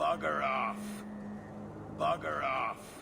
Bugger off. Bugger off.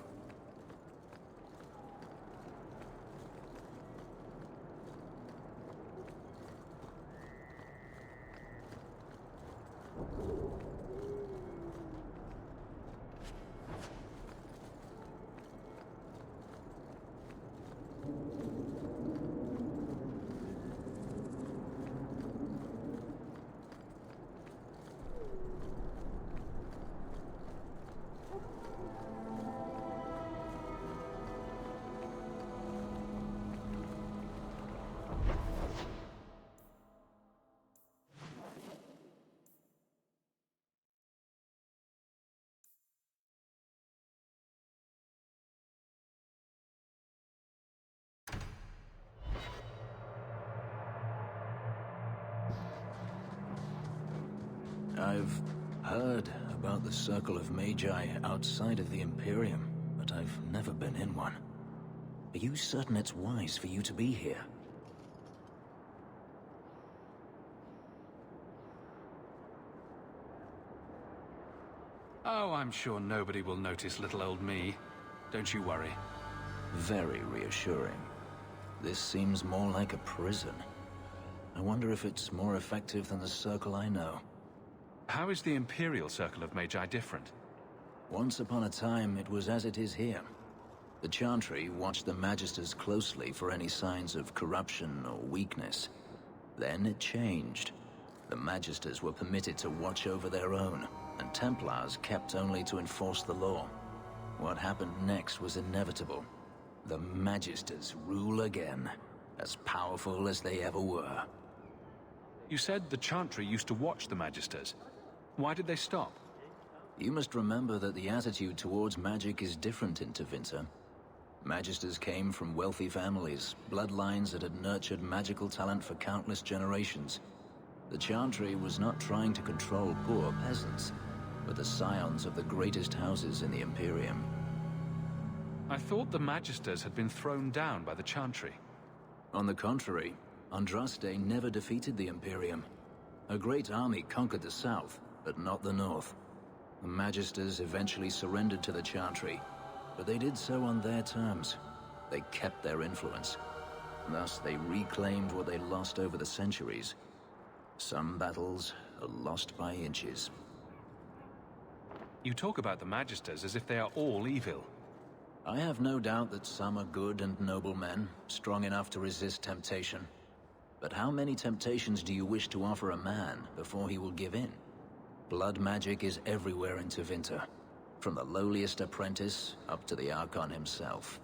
I've heard about the Circle of Magi outside of the Imperium, but I've never been in one. Are you certain it's wise for you to be here? Oh, I'm sure nobody will notice little old me. Don't you worry. Very reassuring. This seems more like a prison. I wonder if it's more effective than the Circle I know. How is the Imperial Circle of Magi different? Once upon a time, it was as it is here. The Chantry watched the Magisters closely for any signs of corruption or weakness. Then it changed. The Magisters were permitted to watch over their own, and Templars kept only to enforce the law. What happened next was inevitable. The Magisters rule again, as powerful as they ever were. You said the Chantry used to watch the Magisters. Why did they stop? You must remember that the attitude towards magic is different in Tevinter. Magisters came from wealthy families, bloodlines that had nurtured magical talent for countless generations. The Chantry was not trying to control poor peasants, but the scions of the greatest houses in the Imperium. I thought the Magisters had been thrown down by the Chantry. On the contrary, Andraste never defeated the Imperium. A great army conquered the south, but not the north. The Magisters eventually surrendered to the Chantry, but they did so on their terms. They kept their influence. Thus, they reclaimed what they lost over the centuries. Some battles are lost by inches. You talk about the Magisters as if they are all evil. I have no doubt that some are good and noble men, strong enough to resist temptation. But how many temptations do you wish to offer a man before he will give in? Blood magic is everywhere in Tevinter, from the lowliest apprentice up to the Archon himself.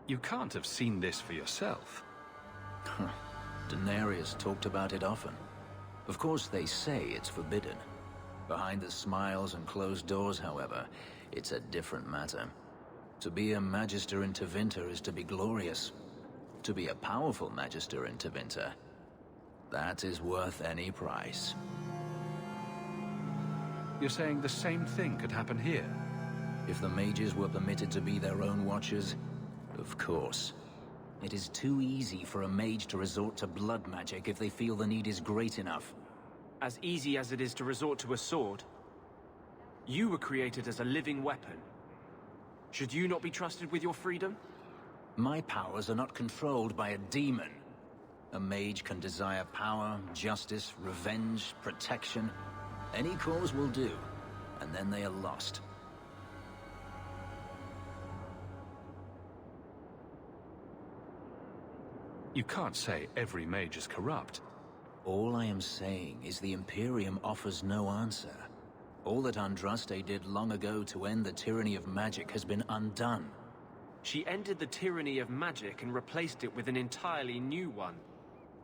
You can't have seen this for yourself. Daenerys talked about it often. Of course, they say it's forbidden. Behind the smiles and closed doors, however, it's a different matter. To be a Magister in Tevinter is to be glorious. To be a powerful Magister in Tevinter, that is worth any price. You're saying the same thing could happen here? If the mages were permitted to be their own watchers, of course. It is too easy for a mage to resort to blood magic if they feel the need is great enough. As easy as it is to resort to a sword. You were created as a living weapon. Should you not be trusted with your freedom? My powers are not controlled by a demon. A mage can desire power, justice, revenge, protection. Any cause will do, and then they are lost. You can't say every mage is corrupt. All I am saying is the Imperium offers no answer. All that Andraste did long ago to end the tyranny of magic has been undone. She ended the tyranny of magic and replaced it with an entirely new one.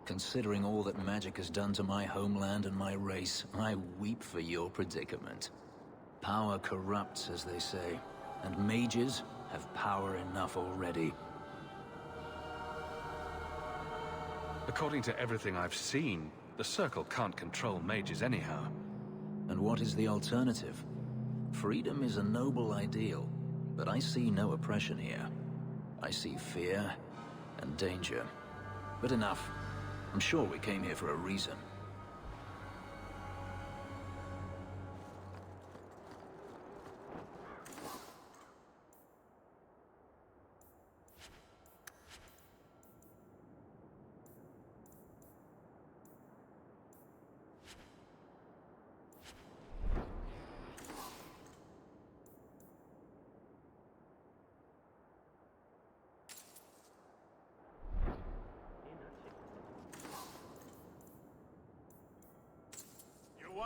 Considering all that magic has done to my homeland and my race, I weep for your predicament. Power corrupts, as they say, and mages have power enough already. According to everything I've seen, the Circle can't control mages anyhow. And what is the alternative? Freedom is a noble ideal, but I see no oppression here. I see fear and danger. But enough. I'm sure we came here for a reason.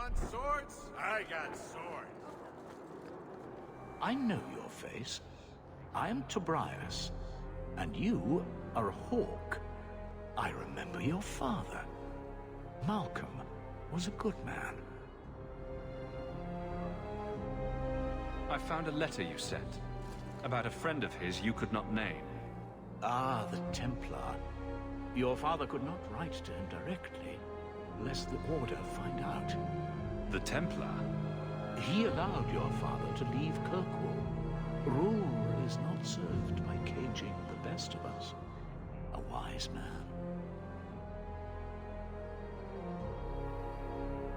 want swords? I got swords. I know your face. I am Tobias, and you are a hawk. I remember your father. Malcolm was a good man. I found a letter you sent about a friend of his you could not name. Ah, the Templar. Your father could not write to him directly, lest the Order find out. The Templar? He allowed your father to leave Kirkwall. Rule is not served by caging the best of us. A wise man.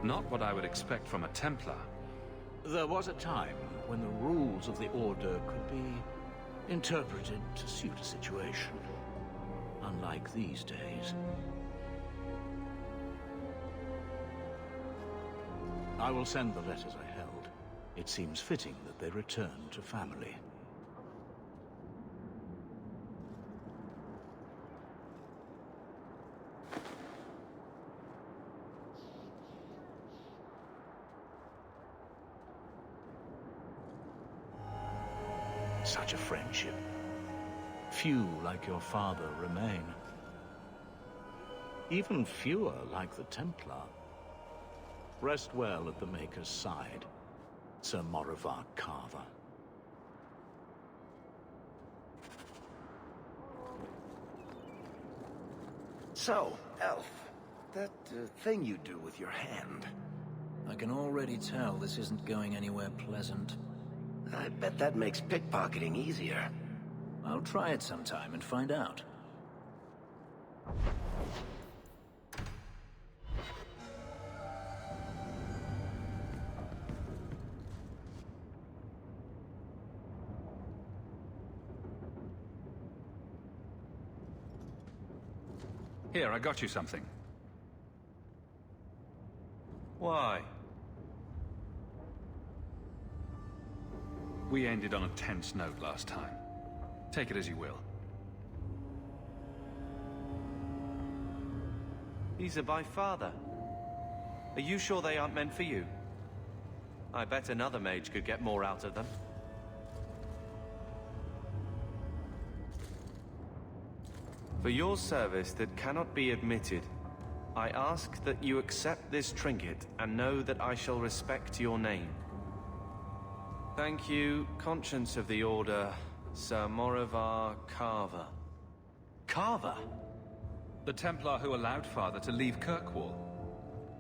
Not what I would expect from a Templar. There was a time when the rules of the Order could be interpreted to suit a situation. Unlike these days. I will send the letters I held. It seems fitting that they return to family. Such a friendship. Few like your father remain. Even fewer like the Templar. Rest well at the Maker's side, Sir Morivar Carver. So, Elf, that thing you do with your hand. I can already tell this isn't going anywhere pleasant. I bet that makes pickpocketing easier. I'll try it sometime and find out. Here, I got you something. Why? We ended on a tense note last time. Take it as you will. These are my father. Are you sure they aren't meant for you? I bet another mage could get more out of them. For your service that cannot be admitted, I ask that you accept this trinket and know that I shall respect your name. Thank you, Conscience of the Order, Sir Morivar Carver. Carver? The Templar who allowed Father to leave Kirkwall.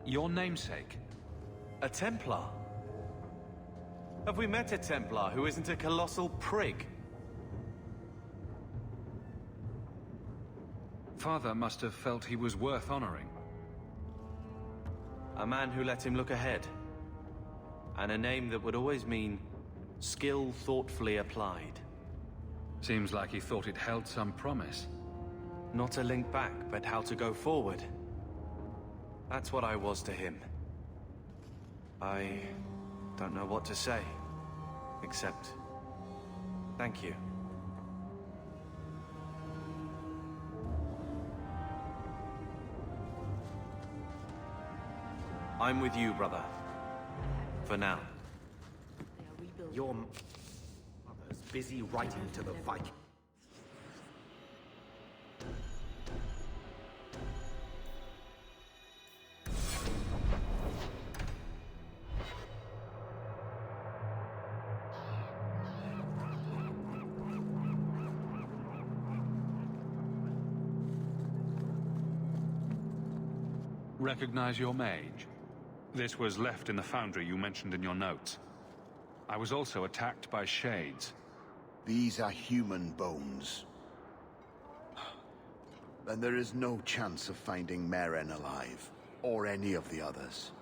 Your namesake. A Templar? Have we met a Templar who isn't a colossal prig? Father must have felt he was worth honoring. A man who let him look ahead. And a name that would always mean skill thoughtfully applied. Seems like he thought it held some promise. Not a link back, but how to go forward. That's what I was to him. I don't know what to say, except thank you. I'm with you, brother. For now. Your mother's busy writing to the Viking. Recognize your mage? This was left in the foundry you mentioned in your notes. I was also attacked by shades. These are human bones. Then there is no chance of finding Meren alive, or any of the others.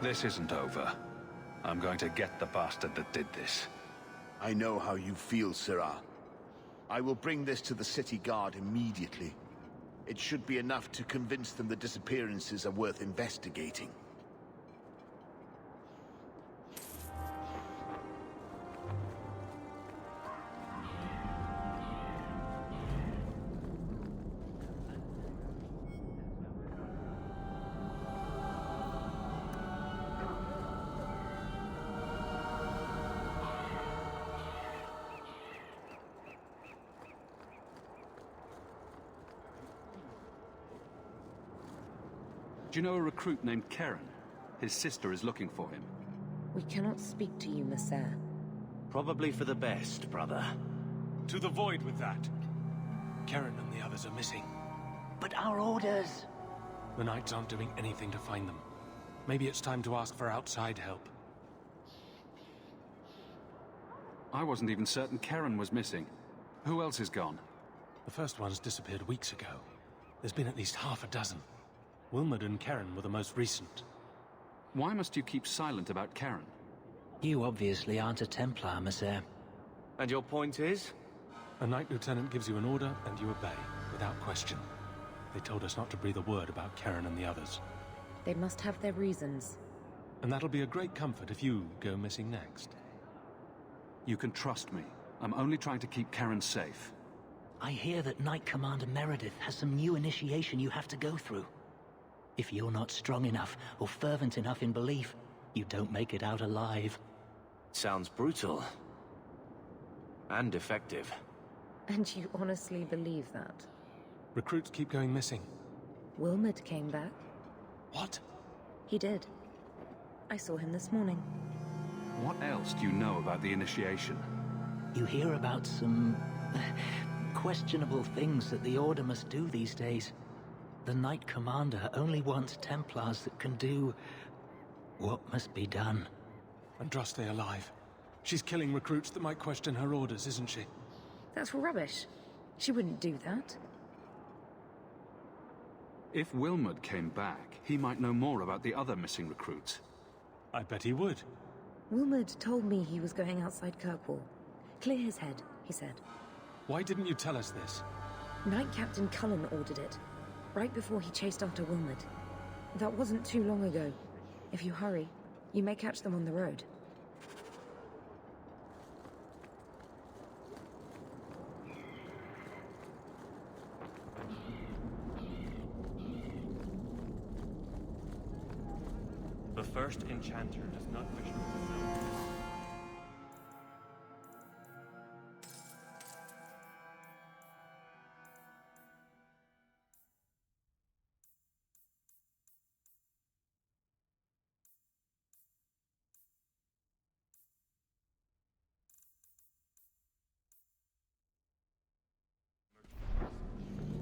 This isn't over. I'm going to get the bastard that did this. I know how you feel, Sirrah. I will bring this to the city guard immediately. It should be enough to convince them the disappearances are worth investigating. Do you know a recruit named Keren? His sister is looking for him. We cannot speak to you, Messer. Probably for the best, brother. To the void with that. Keren and the others are missing. But our orders... The Knights aren't doing anything to find them. Maybe it's time to ask for outside help. I wasn't even certain Keren was missing. Who else is gone? The first ones disappeared weeks ago. There's been at least half a dozen. Wilmod and Keren were the most recent. Why must you keep silent about Keren? You obviously aren't a Templar, Messer. And your point is? A Knight Lieutenant gives you an order and you obey, without question. They told us not to breathe a word about Keren and the others. They must have their reasons. And that'll be a great comfort if you go missing next. You can trust me. I'm only trying to keep Keren safe. I hear that Knight Commander Meredith has some new initiation you have to go through. If you're not strong enough or fervent enough in belief, you don't make it out alive. Sounds brutal. And effective. And you honestly believe that? Recruits keep going missing. Wilmod came back. What? He did. I saw him this morning. What else do you know about the initiation? You hear about some... questionable things that the Order must do these days. The Knight Commander only wants Templars that can do... what must be done. Andraste alive. She's killing recruits that might question her orders, isn't she? That's rubbish. She wouldn't do that. If Wilmod came back, he might know more about the other missing recruits. I bet he would. Wilmod told me he was going outside Kirkwall. Clear his head, he said. Why didn't you tell us this? Knight Captain Cullen ordered it, right before he chased after Wilmod. That wasn't too long ago. If you hurry, you may catch them on the road. The first enchanter does not wish to fulfill.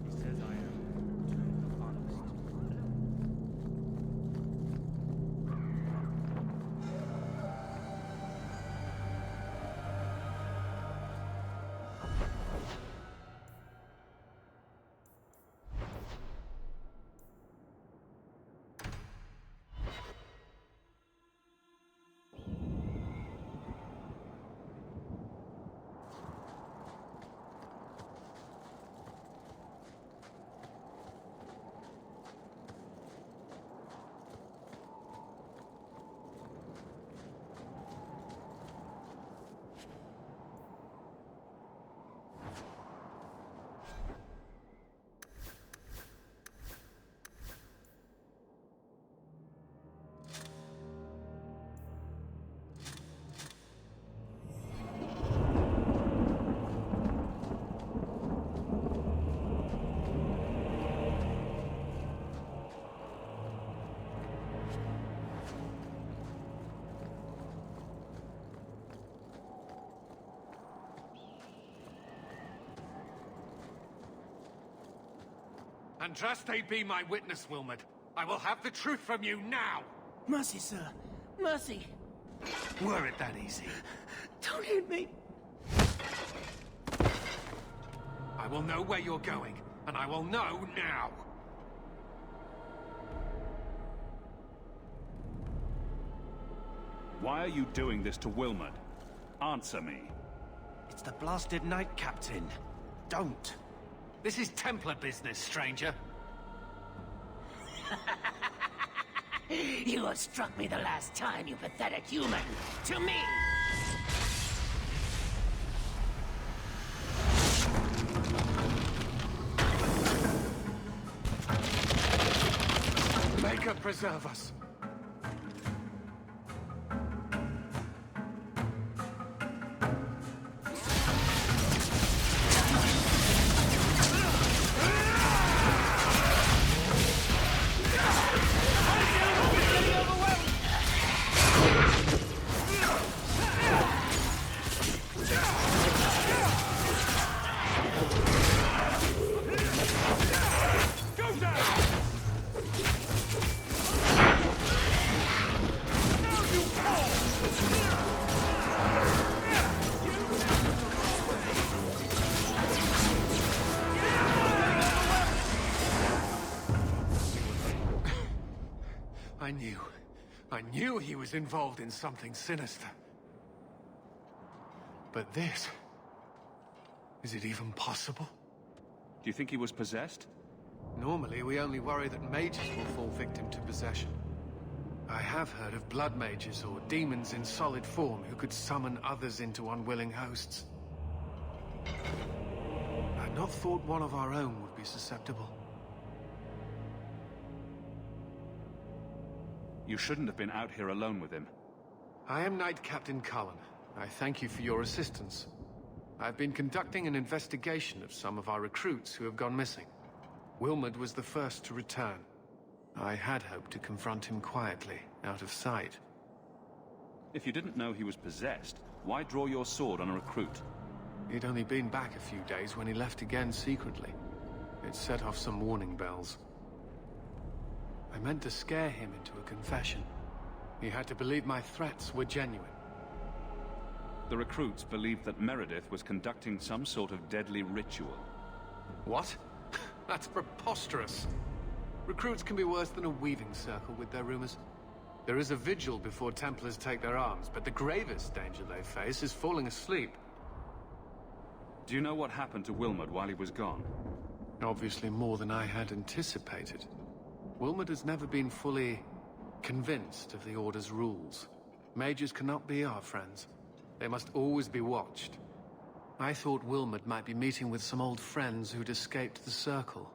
He says I am too honest. Andraste be my witness, Wilmod. I will have the truth from you now! Mercy, sir. Mercy. Were it that easy? Don't hit me. I will know where you're going, and I will know now! Why are you doing this to Wilmod? Answer me. It's the blasted Knight Captain. Don't. This is Templar business, stranger. You have struck me the last time, you pathetic human. To me! Maker preserve us. I knew he was involved in something sinister. But this... is it even possible? Do you think he was possessed? Normally, we only worry that mages will fall victim to possession. I have heard of blood mages or demons in solid form who could summon others into unwilling hosts. I'd not thought one of our own would be susceptible. You shouldn't have been out here alone with him. I am Knight Captain Cullen. I thank you for your assistance. I've been conducting an investigation of some of our recruits who have gone missing. Wilmod was the first to return. I had hoped to confront him quietly, out of sight. If you didn't know he was possessed, why draw your sword on a recruit? He'd only been back a few days when he left again secretly. It set off some warning bells. I meant to scare him into a confession. He had to believe my threats were genuine. The recruits believed that Meredith was conducting some sort of deadly ritual. What? That's preposterous. Recruits can be worse than a weaving circle with their rumors. There is a vigil before Templars take their arms, but the gravest danger they face is falling asleep. Do you know what happened to Wilmod while he was gone? Obviously more than I had anticipated. Wilmod has never been fully convinced of the Order's rules. Mages cannot be our friends. They must always be watched. I thought Wilmod might be meeting with some old friends who'd escaped the Circle.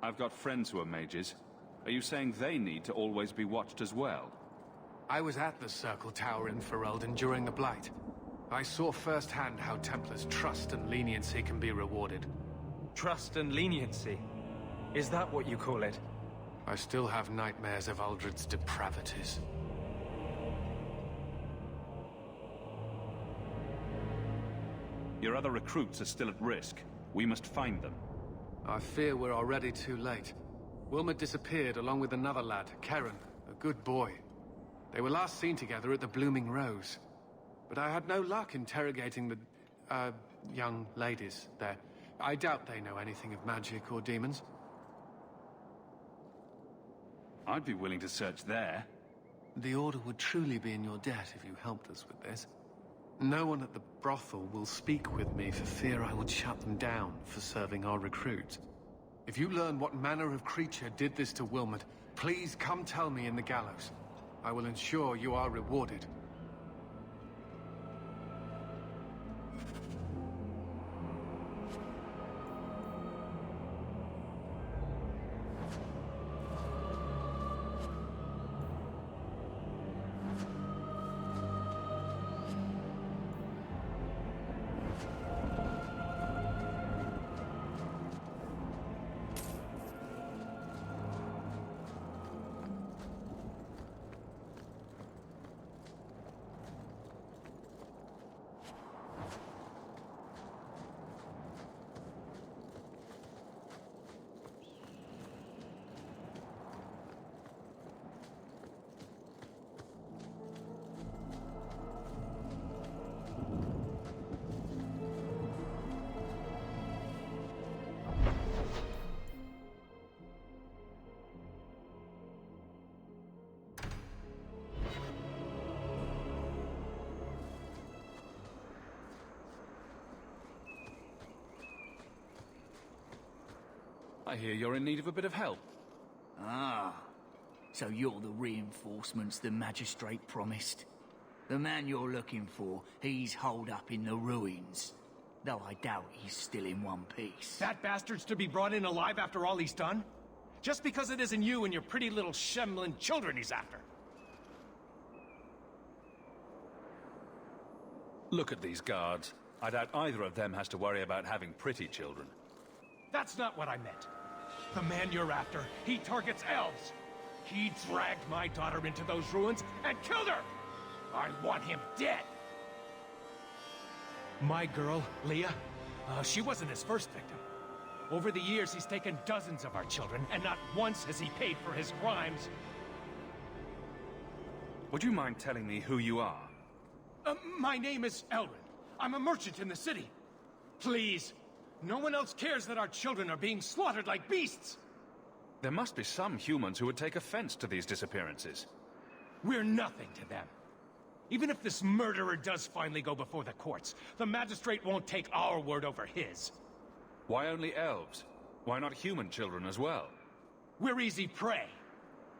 I've got friends who are mages. Are you saying they need to always be watched as well? I was at the Circle Tower in Ferelden during the Blight. I saw firsthand how Templars' trust and leniency can be rewarded. Trust and leniency? Is that what you call it? I still have nightmares of Uldred's depravities. Your other recruits are still at risk. We must find them. I fear we're already too late. Wilmot disappeared along with another lad, Karen, a good boy. They were last seen together at the Blooming Rose. But I had no luck interrogating the, young ladies there. I doubt they know anything of magic or demons. I'd be willing to search there. The Order would truly be in your debt if you helped us with this. No one at the brothel will speak with me for fear I would shut them down for serving our recruits. If you learn what manner of creature did this to Wilmot, please come tell me in the gallows. I will ensure you are rewarded. I hear you're in need of a bit of help. Ah, so you're the reinforcements the Magistrate promised. The man you're looking for, he's holed up in the ruins. Though I doubt he's still in one piece. That bastard's to be brought in alive after all he's done? Just because it isn't you and your pretty little Shemlin children he's after. Look at these guards. I doubt either of them has to worry about having pretty children. That's not what I meant. The man you're after, he targets elves. He dragged my daughter into those ruins and killed her! I want him dead! My girl, Leah, she wasn't his first victim. Over the years, he's taken dozens of our children, and not once has he paid for his crimes. Would you mind telling me who you are? My name is Elrin. I'm a merchant in the city. Please, no one else cares that our children are being slaughtered like beasts. There must be some humans who would take offense to these disappearances. We're nothing to them. Even if this murderer does finally go before the courts, the magistrate won't take our word over his. Why only elves? Why not human children as well? We're easy prey.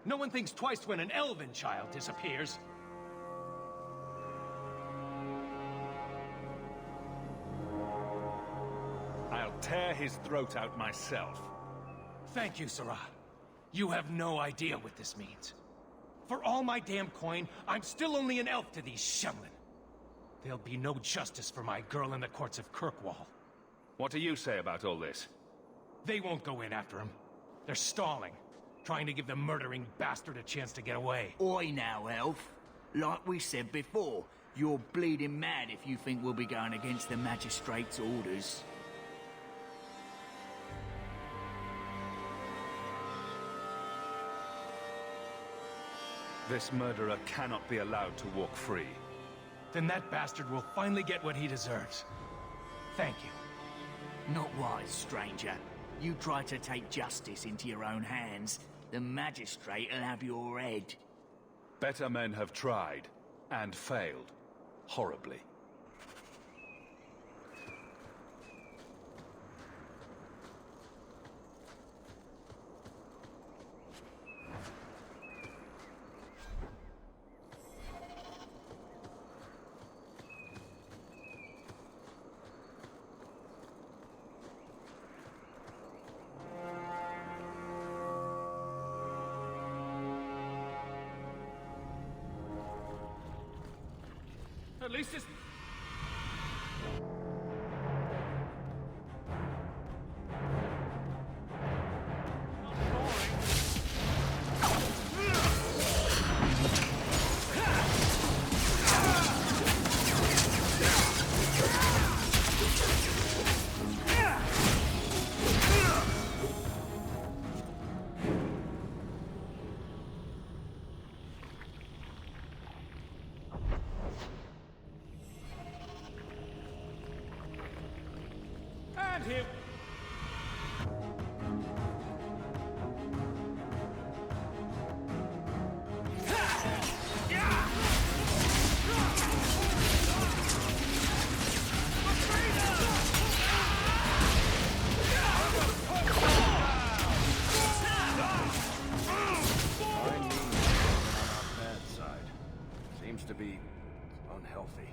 No one thinks twice when an elven child disappears. I'll tear his throat out myself. Thank you, Sirah. You have no idea what this means. For all my damn coin, I'm still only an elf to these Shemlin. There'll be no justice for my girl in the courts of Kirkwall. What do you say about all this? They won't go in after him. They're stalling, trying to give the murdering bastard a chance to get away. Oi now, elf. Like we said before, you're bleeding mad if you think we'll be going against the magistrate's orders. This murderer cannot be allowed to walk free. Then that bastard will finally get what he deserves. Thank you. Not wise, stranger. You try to take justice into your own hands, the magistrate'll have your head. Better men have tried, and failed. Horribly. At least it's... him. Seems to be unhealthy.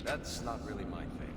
That's not really my thing.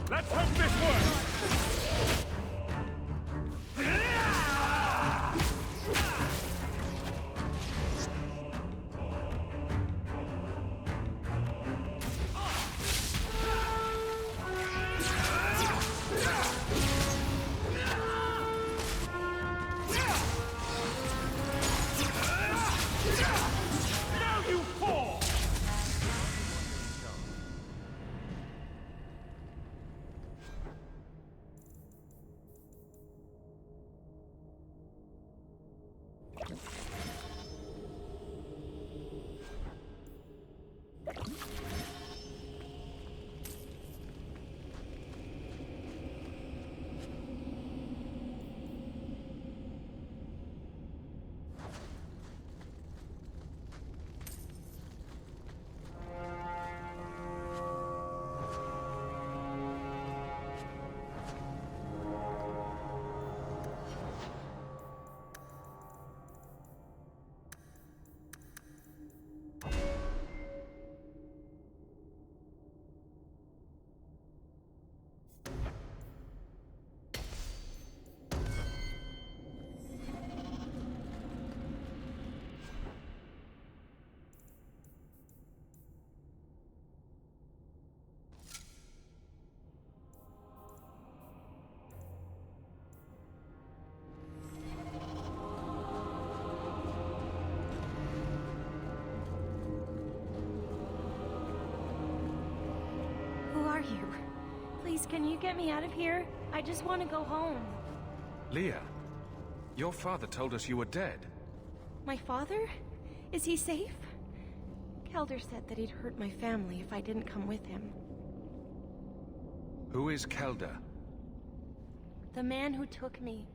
Let's hope this works! Now you fall! You? Please, can you get me out of here? I just want to go home. Leah, your father told us you were dead. My father? Is he safe? Kelder said that he'd hurt my family if I didn't come with him. Who is Kelder? The man who took me.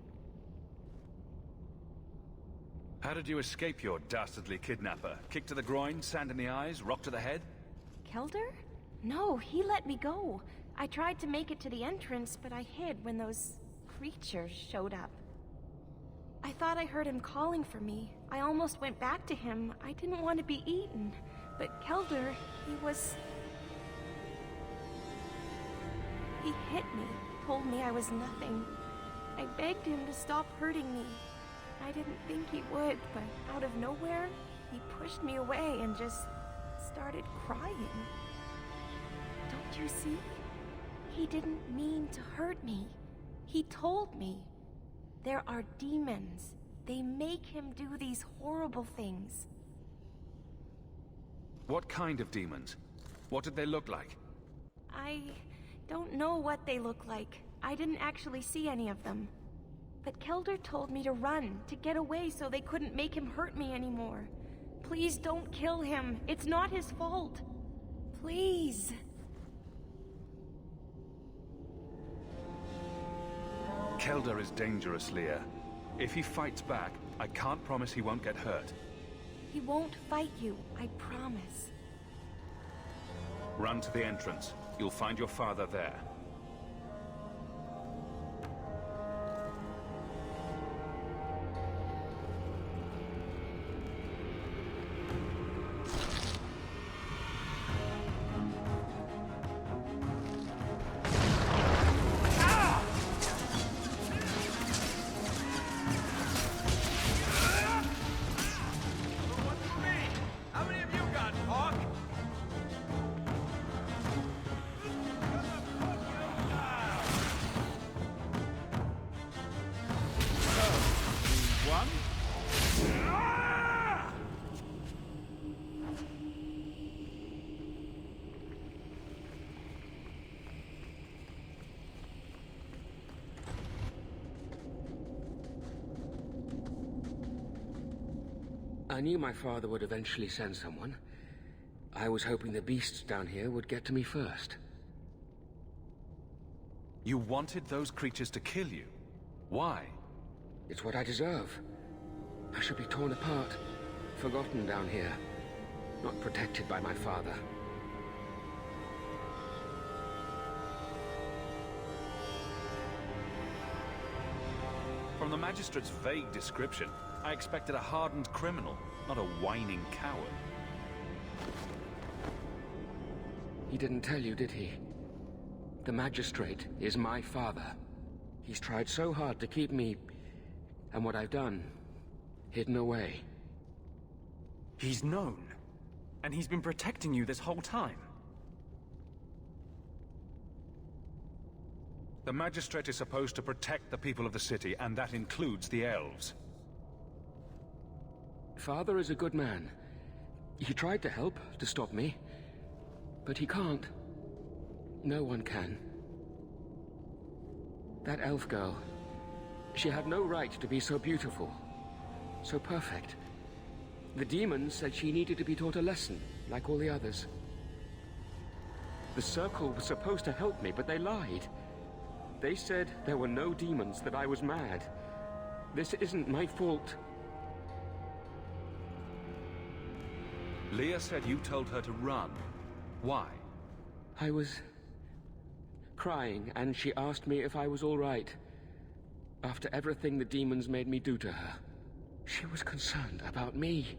How did you escape your dastardly kidnapper? Kick to the groin, sand in the eyes, rock to the head? Kelder? No, he let me go. I tried to make it to the entrance, but I hid when those creatures showed up. I thought I heard him calling for me. I almost went back to him. I didn't want to be eaten. But Kelder, He hit me, told me I was nothing. I begged him to stop hurting me. I didn't think he would, but out of nowhere, he pushed me away and just started crying. Don't you see? He didn't mean to hurt me. He told me. There are demons. They make him do these horrible things. What kind of demons? What did they look like? I don't know what they look like. I didn't actually see any of them. But Kelder told me to run, to get away so they couldn't make him hurt me anymore. Please don't kill him. It's not his fault. Please. Kelder is dangerous, Leah. If he fights back, I can't promise he won't get hurt. He won't fight you, I promise. Run to the entrance. You'll find your father there. I knew my father would eventually send someone. I was hoping the beasts down here would get to me first. You wanted those creatures to kill you? Why? It's what I deserve. I should be torn apart, forgotten down here, not protected by my father. From the Magistrate's vague description, I expected a hardened criminal, not a whining coward. He didn't tell you, did he? The Magistrate is my father. He's tried so hard to keep me, and what I've done, hidden away. He's known, and he's been protecting you this whole time. The Magistrate is supposed to protect the people of the city, and that includes the elves. Father is a good man. He tried to help, to stop me. But he can't. No one can. That elf girl, she had no right to be so beautiful, so perfect. The demons said she needed to be taught a lesson, like all the others. The Circle was supposed to help me, but they lied. They said there were no demons, that I was mad. This isn't my fault. Leah said you told her to run. Why? I was crying, and she asked me if I was all right. After everything the demons made me do to her, she was concerned about me.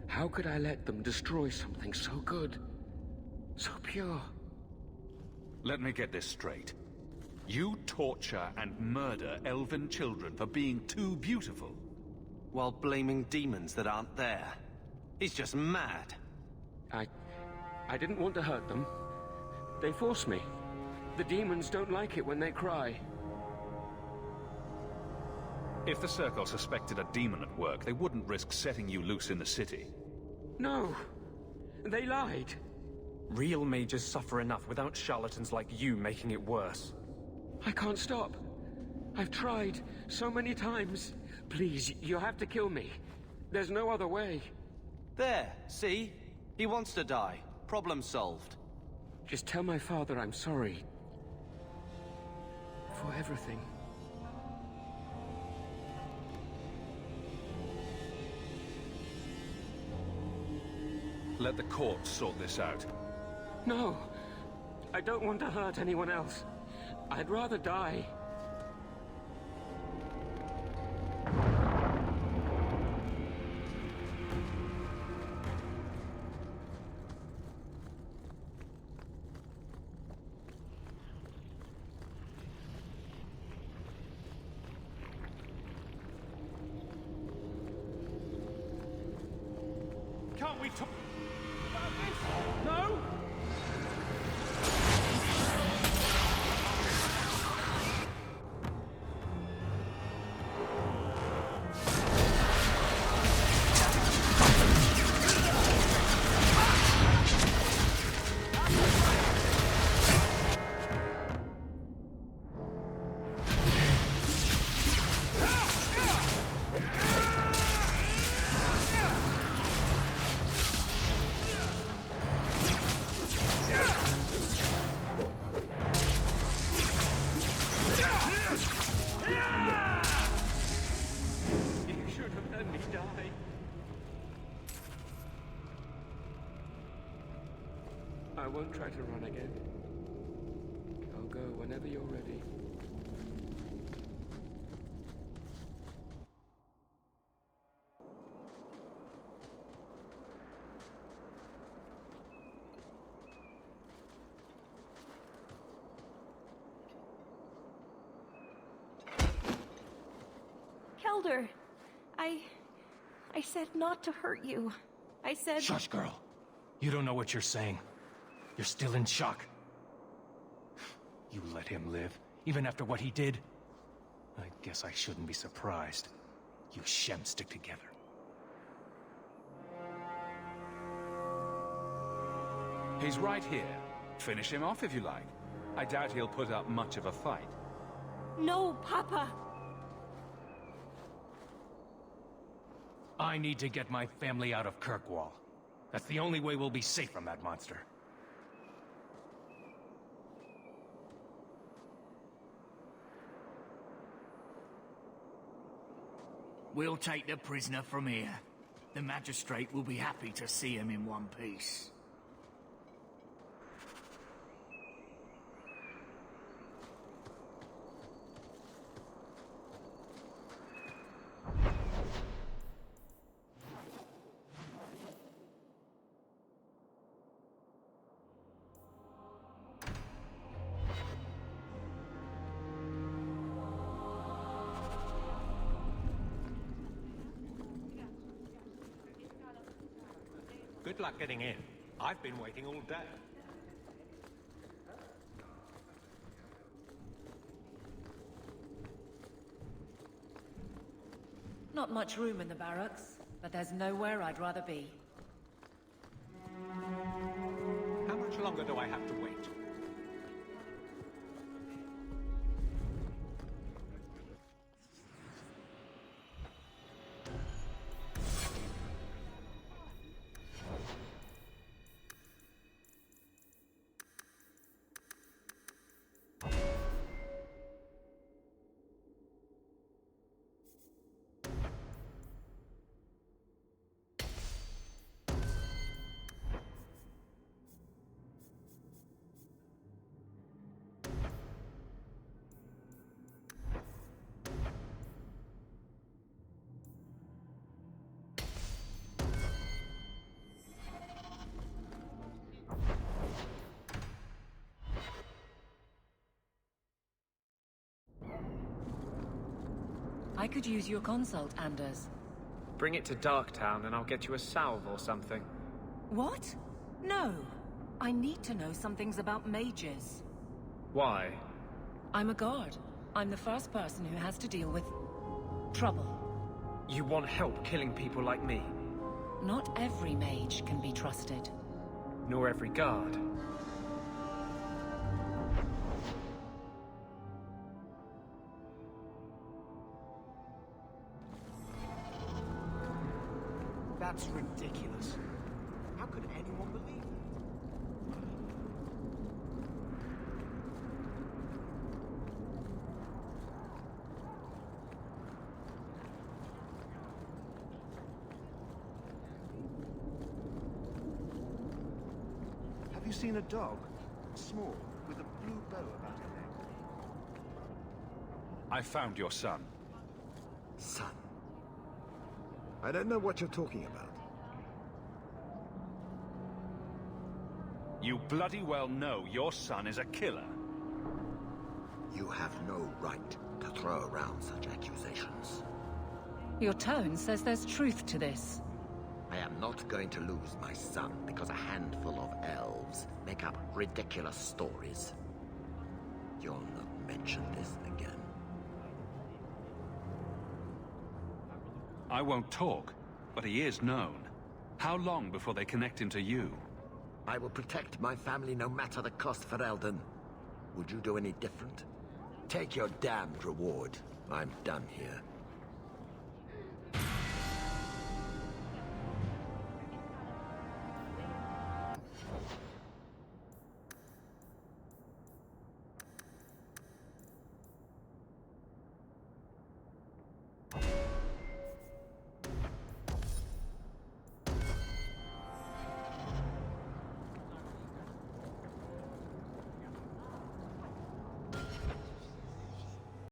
How could I let them destroy something so good, so pure? Let me get this straight. You torture and murder elven children for being too beautiful. While blaming demons that aren't there. He's just mad. I didn't want to hurt them. They forced me. The demons don't like it when they cry. If the Circle suspected a demon at work, they wouldn't risk setting you loose in the city. No. They lied. Real mages suffer enough without charlatans like you making it worse. I can't stop. I've tried so many times. Please, you have to kill me. There's no other way. There, see? He wants to die. Problem solved. Just tell my father I'm sorry. For everything. Let the court sort this out. No. I don't want to hurt anyone else. I'd rather die. Can't we talk about this? No? I won't try to run again. I'll go whenever you're ready. Kelder, I said not to hurt you. I said... Shush, girl. You don't know what you're saying. You're still in shock. You let him live, even after what he did? I guess I shouldn't be surprised. You Shem stick together. He's right here. Finish him off if you like. I doubt he'll put up much of a fight. No, Papa! I need to get my family out of Kirkwall. That's the only way we'll be safe from that monster. We'll take the prisoner from here. The Magistrate will be happy to see him in one piece. Good luck getting in. I've been waiting all day. Not much room in the barracks, but there's nowhere I'd rather be. How much longer do I have to wait? I could use your consult, Anders. Bring it to Darktown and I'll get you a salve or something. What? No. I need to know some things about mages. Why? I'm a guard. I'm the first person who has to deal with trouble. You want help killing people like me? Not every mage can be trusted. Nor every guard. That's ridiculous. How could anyone believe it? Have you seen a dog? Small, with a blue bow about her neck. I found your son. Son? I don't know what you're talking about. You bloody well know your son is a killer. You have no right to throw around such accusations. Your tone says there's truth to this. I am not going to lose my son because a handful of elves make up ridiculous stories. You'll not mention this again. I won't talk, but he is known. How long before they connect him to you? I will protect my family no matter the cost, Ferelden. Would you do any different? Take your damned reward. I'm done here.